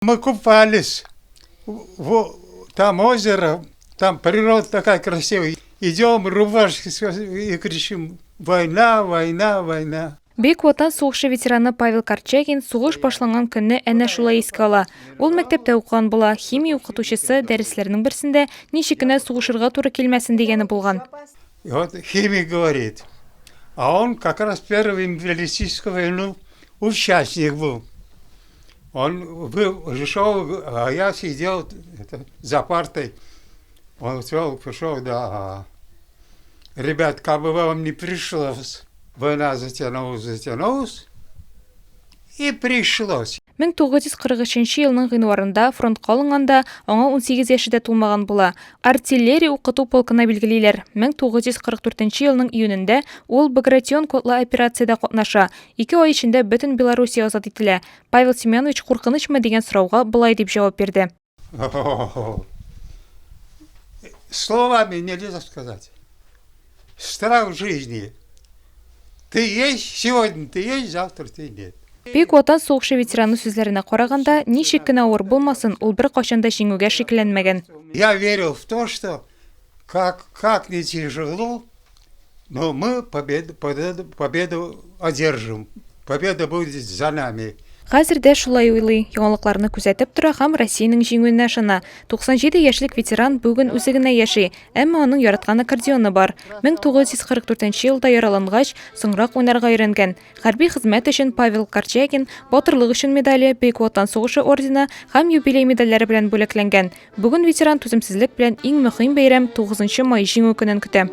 Мы купались, там озеро, там природа такая красивая. Идем, рубашки и кричим: война, война, война. Бейік Отан соғышы ветераны Павел Корчагин соғыш башланган көнне әнә шулай еске ала. Ул мәктәптә укыган була, химия укытучысы дәресләренең берсендә ничек кенә сугышырга туры килмәсен дигәне булган. И вот химик говорит, а он как раз первый империалистическую войну участник был. Он шел, а я сидел за партой. Он пришел, да, ребят, как бы вам не пришлось, война затянулась, и пришлось. 1943 елның гыйнварында фронтка алынганда аңа 18 яши дә тулмаган була. Артиллерия укыту полкына билгелиләр. 1944 елның июнендә ул Багратион кодлы операциядә катнаша. 2 ай эчендә бөтен Белоруссия азат ителә. Павел Семенович куркынычмы дигән сорауга былай дип җавап бирде. Словами нельзя сказать. Страх жизни. Ты есть, сегодня ты есть, завтра ты нет. Бейік Отан соғышы ветераны сүзләренә караганда, ничек кенә авыр булмасын, ул бер качан да җиңүгә шикләнмәгән. Я верил в то, что как не тяжело, но мы победу одержим. Победа будет за нами. Хәзер дә шулай уйлый, яңалыкларны күзәтеп тора һәм Россиянең җиңүенә ышана. 97 яшьлек ветеран бүген үзе генә яши, әмма аның яраткан аккордеоны бар. 1944 елда яралангач, соңрак уйнарга өйрәнгән. Хәрби хезмәт өчен Павел Корчагин батырлык өчен медале, Бейік Отан сугышы ордены һәм юбилей медальләре белән бүләкләнгән. Бүген ветеран түземсезлек белән иң мөһим бәйрәм 9 май җиңү көнен көтә.